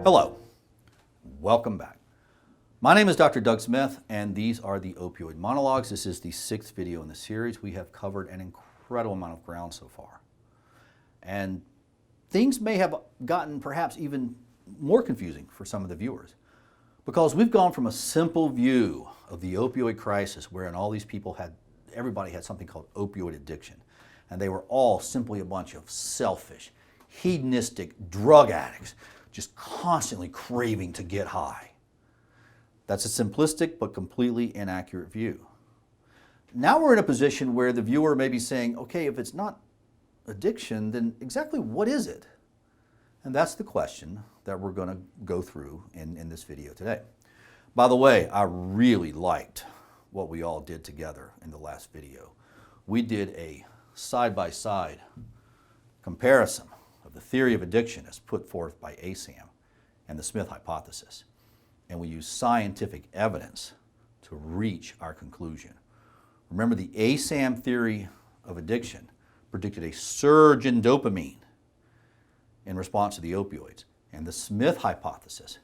Hello, welcome back. My name is Dr. Doug Smith, and these are the Opioid Monologues. This is the 6th video in the series. We have covered an incredible amount of ground so far. And things may have gotten perhaps even more confusing for some of the viewers, because we've gone from a simple view of the opioid crisis, wherein all these people everybody had something called opioid addiction, and they were all simply a bunch of selfish, hedonistic drug addicts, just constantly craving to get high. That's a simplistic but completely inaccurate view. Now we're in a position where the viewer may be saying, okay, if it's not addiction, then exactly what is it? And that's the question that we're going to go through in this video today. By the way, I really liked what we all did together in the last video. We did a side-by-side comparison of the theory of addiction as put forth by ASAM and the Smith hypothesis. And we used scientific evidence to reach our conclusion. Remember, the ASAM theory of addiction predicted a surge in dopamine in response to the opioids. And the Smith hypothesis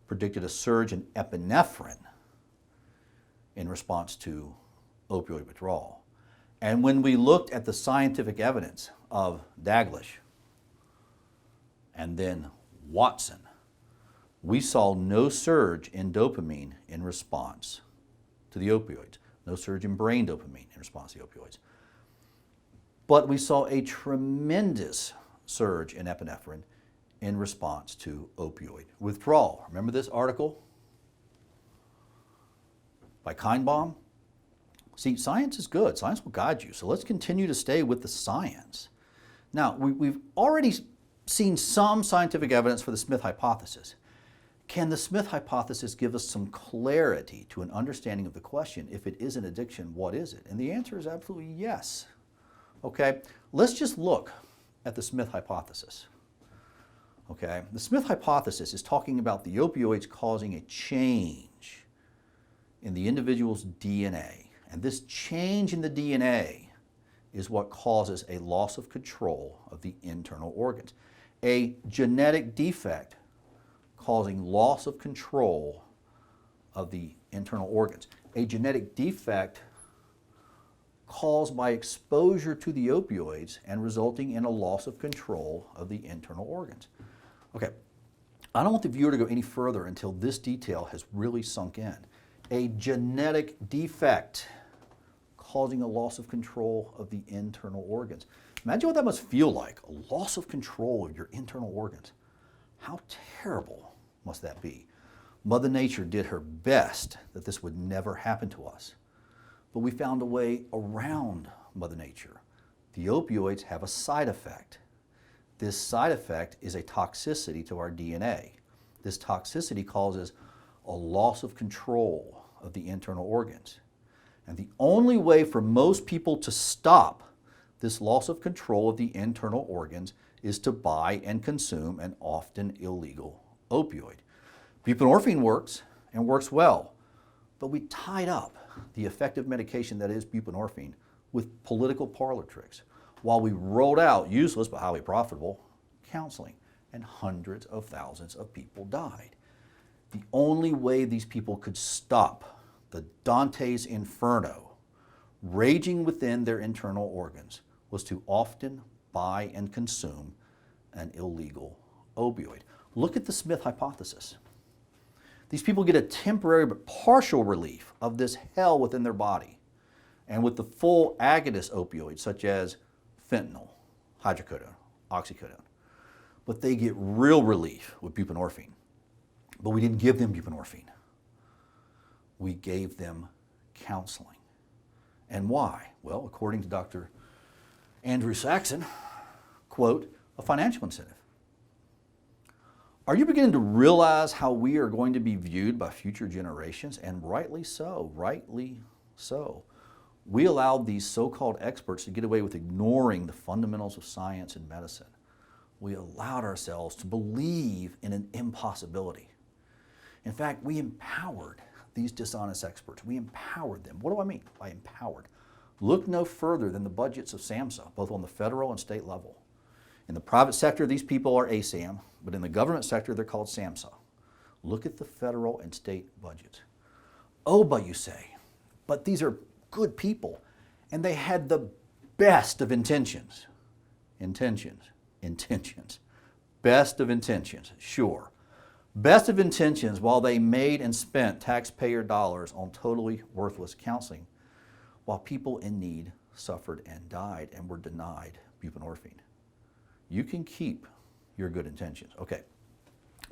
predicted a surge in epinephrine in response to opioid withdrawal. And when we looked at the scientific evidence of Daglish and then Watson, we saw no surge in dopamine in response to the opioids, no surge in brain dopamine in response to the opioids. But we saw a tremendous surge in epinephrine in response to opioid withdrawal. Remember this article by Kindbaum? See, science is good. Science will guide you. So let's continue to stay with the science. Now, we've already seen some scientific evidence for the Smith hypothesis. Can the Smith hypothesis give us some clarity to an understanding of the question, if it is an addiction, what is it? And the answer is absolutely yes. Okay, let's just look at the Smith hypothesis. Okay, the Smith hypothesis is talking about the opioids causing a change in the individual's DNA. And this change in the DNA is what causes a loss of control of the internal organs. A genetic defect causing loss of control of the internal organs. A genetic defect caused by exposure to the opioids and resulting in a loss of control of the internal organs. Okay, I don't want the viewer to go any further until this detail has really sunk in. A genetic defect causing a loss of control of the internal organs. Imagine what that must feel like, a loss of control of your internal organs. How terrible must that be? Mother Nature did her best that this would never happen to us. But we found a way around Mother Nature. The opioids have a side effect. This side effect is a toxicity to our DNA. This toxicity causes a loss of control of the internal organs. And the only way for most people to stop this loss of control of the internal organs is to buy and consume an often illegal opioid. Buprenorphine works and works well, but we tied up the effective medication that is buprenorphine with political parlor tricks while we rolled out useless but highly profitable counseling, and hundreds of thousands of people died. The only way these people could stop the Dante's Inferno raging within their internal organs was to often buy and consume an illegal opioid. Look at the Smith hypothesis. These people get a temporary but partial relief of this hell within their body. And with the full agonist opioids, such as fentanyl, hydrocodone, oxycodone. But they get real relief with buprenorphine. But we didn't give them buprenorphine. We gave them counseling. And why? Well, according to Dr. Andrew Saxon, quote, a financial incentive. Are you beginning to realize how we are going to be viewed by future generations? And rightly so, rightly so. We allowed these so-called experts to get away with ignoring the fundamentals of science and medicine. We allowed ourselves to believe in an impossibility. In fact, we empowered these dishonest experts. We empowered them. What do I mean by empowered? Look no further than the budgets of SAMHSA, both on the federal and state level. In the private sector, these people are ASAM, but in the government sector, they're called SAMHSA. Look at the federal and state budgets. Oh, but you say, but these are good people, and they had the best of intentions. Intentions. Best of intentions, sure. Best of intentions while they made and spent taxpayer dollars on totally worthless counseling, while people in need suffered and died and were denied buprenorphine. You can keep your good intentions. Okay,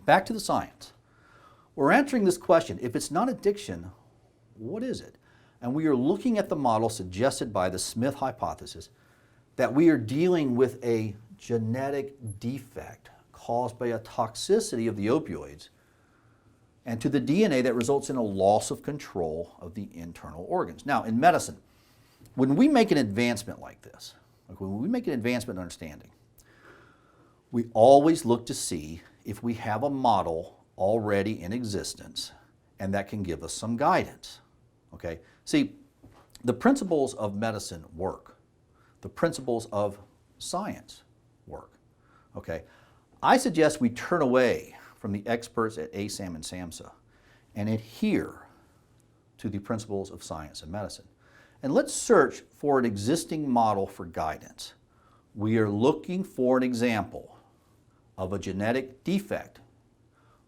back to the science. We're answering this question, if it's not addiction, what is it? And we are looking at the model suggested by the Smith hypothesis that we are dealing with a genetic defect caused by a toxicity of the opioids and to the DNA that results in a loss of control of the internal organs. Now, in medicine, when we make an advancement like this, like when we make an advancement in understanding, we always look to see if we have a model already in existence and that can give us some guidance. Okay? See, the principles of medicine work. The principles of science work. Okay? I suggest we turn away from the experts at ASAM and SAMHSA and adhere to the principles of science and medicine. And let's search for an existing model for guidance. We are looking for an example of a genetic defect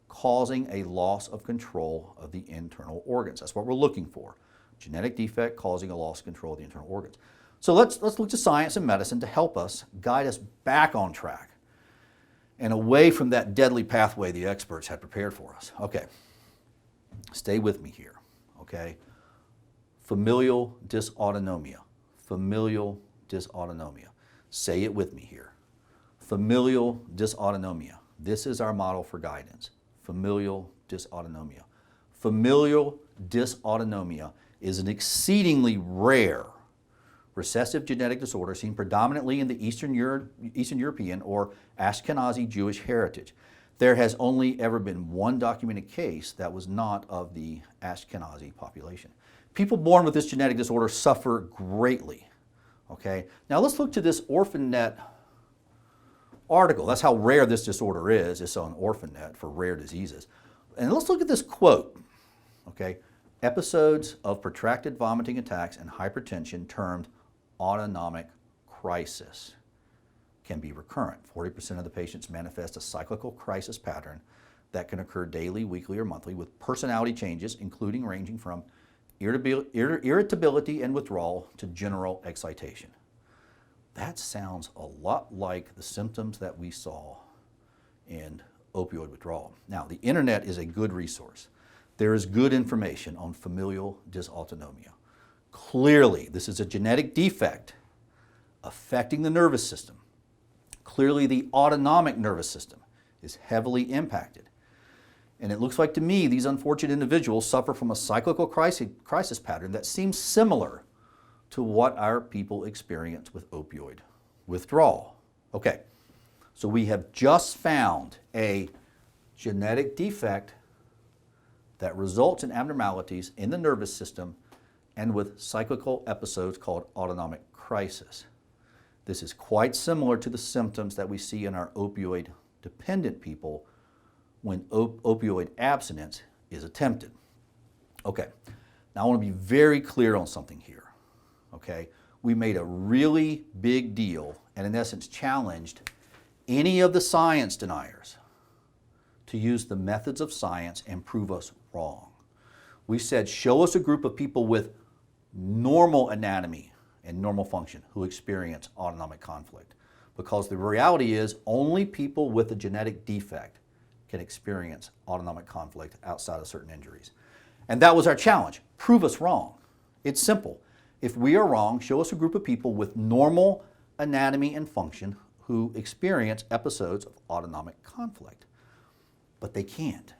causing a loss of control of the internal organs. That's what we're looking for. Genetic defect causing a loss of control of the internal organs. So let's look to science and medicine to help us, guide us back on track and away from that deadly pathway the experts had prepared for us. Okay, stay with me here, okay? Familial dysautonomia. Familial dysautonomia. Say it with me here. Familial dysautonomia. This is our model for guidance. Familial dysautonomia. Familial dysautonomia is an exceedingly rare recessive genetic disorder seen predominantly in the Eastern European or Ashkenazi Jewish heritage. There has only ever been one documented case that was not of the Ashkenazi population. People born with this genetic disorder suffer greatly. Okay? Now let's look to this OrphanNet article. That's how rare this disorder is. It's on OrphanNet for rare diseases. And let's look at this quote. Okay? Episodes of protracted vomiting attacks and hypertension termed autonomic crisis can be recurrent. 40% of the patients manifest a cyclical crisis pattern that can occur daily, weekly, or monthly with personality changes, including ranging from irritability and withdrawal to general excitation. That sounds a lot like the symptoms that we saw in opioid withdrawal. Now, the internet is a good resource. There is good information on familial dysautonomia. Clearly, this is a genetic defect affecting the nervous system. Clearly, the autonomic nervous system is heavily impacted. And it looks like to me these unfortunate individuals suffer from a cyclical crisis pattern that seems similar to what our people experience with opioid withdrawal. Okay, so we have just found a genetic defect that results in abnormalities in the nervous system and with cyclical episodes called autonomic crisis. This is quite similar to the symptoms that we see in our opioid-dependent people when opioid abstinence is attempted. Okay, now I want to be very clear on something here. Okay, we made a really big deal and in essence challenged any of the science deniers to use the methods of science and prove us wrong. We said, show us a group of people with normal anatomy and normal function who experience autonomic conflict. Because the reality is only people with a genetic defect can experience autonomic conflict outside of certain injuries. And that was our challenge. Prove us wrong. It's simple. If we are wrong, show us a group of people with normal anatomy and function who experience episodes of autonomic conflict. But they can't.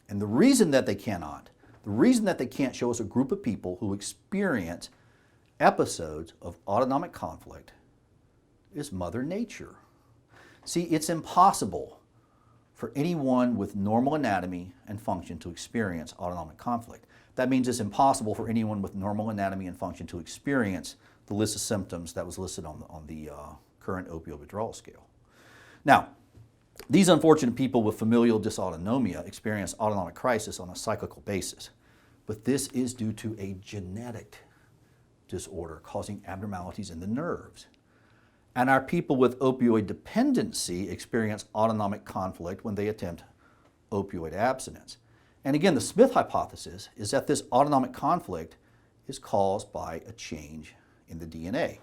And the reason that they cannot, the reason that they can't show us a group of people who experience episodes of autonomic conflict is Mother Nature. See, it's impossible for anyone with normal anatomy and function to experience autonomic conflict. that means it's impossible for anyone with normal anatomy and function to experience the list of symptoms that was listed on the current opioid withdrawal scale. Now, these unfortunate people with familial dysautonomia experience autonomic crisis on a cyclical basis, but this is due to a genetic disorder causing abnormalities in the nerves. And our people with opioid dependency experience autonomic conflict when they attempt opioid abstinence. And again, the Smith hypothesis is that this autonomic conflict is caused by a change in the DNA.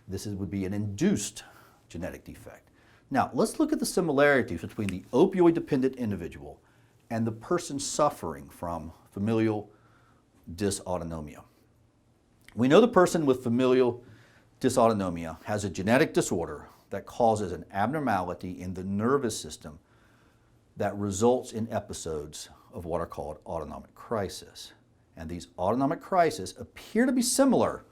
This would be an induced genetic defect. Now, let's look at the similarities between the opioid-dependent individual and the person suffering from familial dysautonomia. We know the person with familial dysautonomia has a genetic disorder that causes an abnormality in the nervous system that results in episodes of what are called autonomic crisis. And these autonomic crises appear to be similar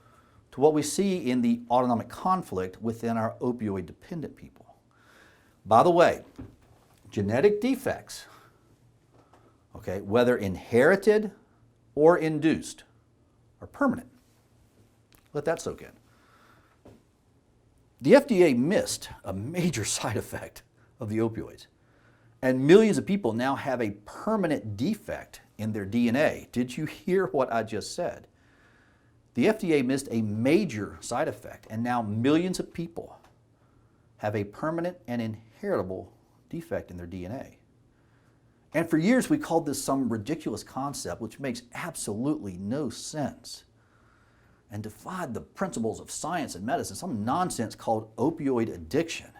to what we see in the autonomic conflict within our opioid-dependent people. By the way, genetic defects, okay, whether inherited or induced, are permanent. Let that soak in. The FDA missed a major side effect of the opioids, and millions of people now have a permanent defect in their DNA. Did you hear what I just said? The FDA missed a major side effect, and now millions of people have a permanent and inheritable defect in their DNA. And for years we called this some ridiculous concept which makes absolutely no sense and defied the principles of science and medicine, some nonsense called opioid addiction.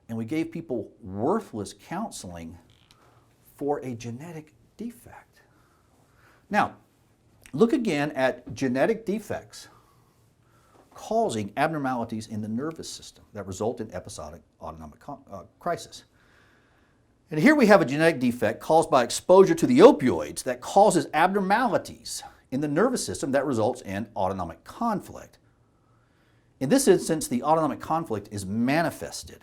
And we gave people worthless counseling for a genetic defect. Now, look again at genetic defects causing abnormalities in the nervous system that result in episodic autonomic crisis. And here we have a genetic defect caused by exposure to the opioids that causes abnormalities in the nervous system that results in autonomic conflict. In this instance, the autonomic conflict is manifested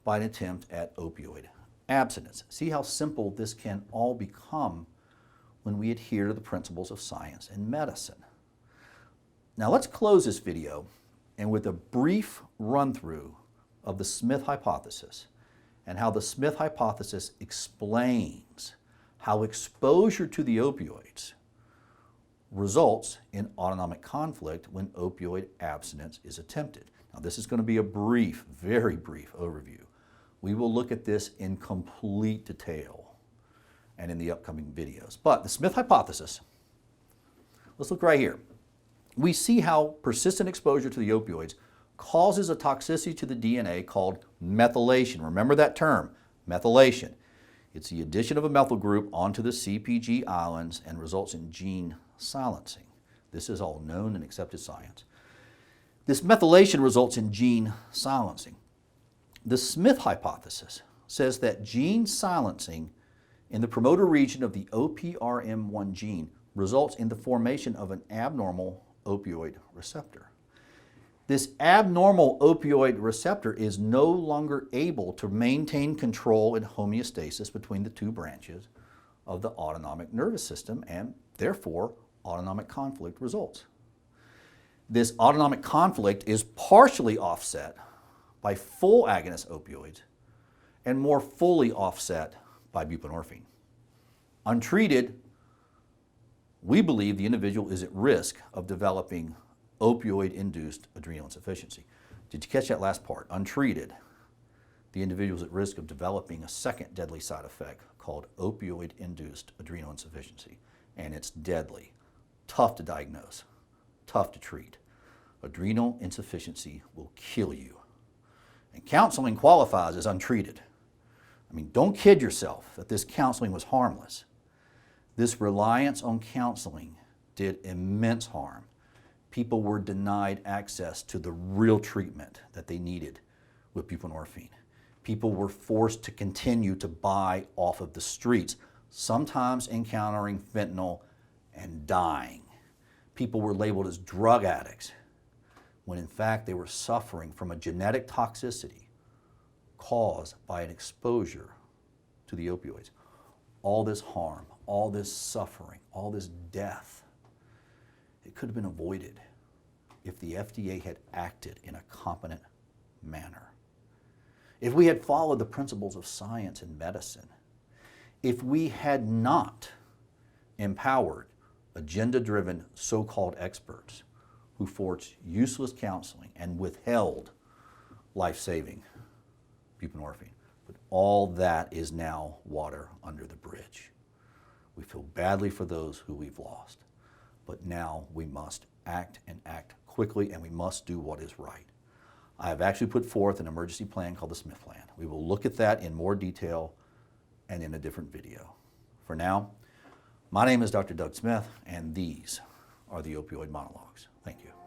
by an attempt at opioid abstinence. See how simple this can all become when we adhere to the principles of science and medicine. Now let's close this video and with a brief run-through of the Smith hypothesis and how the Smith hypothesis explains how exposure to the opioids results in autonomic conflict when opioid abstinence is attempted. Now this is going to be a brief, very brief overview. We will look at this in complete detail and in the upcoming videos. But the Smith hypothesis, let's look right here. We see how persistent exposure to the opioids causes a toxicity to the DNA called methylation. Remember that term, methylation. It's the addition of a methyl group onto the CpG islands and results in gene silencing. This is all known and accepted science. This methylation results in gene silencing. The Smith hypothesis says that gene silencing in the promoter region of the OPRM1 gene results in the formation of an abnormal opioid receptor. This abnormal opioid receptor is no longer able to maintain control and homeostasis between the two branches of the autonomic nervous system, and therefore autonomic conflict results. This autonomic conflict is partially offset by full agonist opioids and more fully offset by buprenorphine. Untreated, we believe the individual is at risk of developing opioid-induced adrenal insufficiency. Did you catch that last part? Untreated, the individual is at risk of developing a second deadly side effect called opioid-induced adrenal insufficiency. And it's deadly, tough to diagnose, tough to treat. Adrenal insufficiency will kill you. And counseling qualifies as untreated. I mean, don't kid yourself that this counseling was harmless. This reliance on counseling did immense harm. People were denied access to the real treatment that they needed with buprenorphine. People were forced to continue to buy off of the streets, sometimes encountering fentanyl and dying. People were labeled as drug addicts, when in fact they were suffering from a genetic toxicity caused by an exposure to the opioids. All this harm, all this suffering, all this death, it could have been avoided if the FDA had acted in a competent manner. If we had followed the principles of science and medicine, if we had not empowered agenda-driven so-called experts who forged useless counseling and withheld life-saving buprenorphine. But all that is now water under the bridge. We feel badly for those who we've lost, but now we must act and act quickly, and we must do what is right. I have actually put forth an emergency plan called the Smith Plan. We will look at that in more detail and in a different video. For now, my name is Dr. Doug Smith, and these are the Opioid Monologues. Thank you.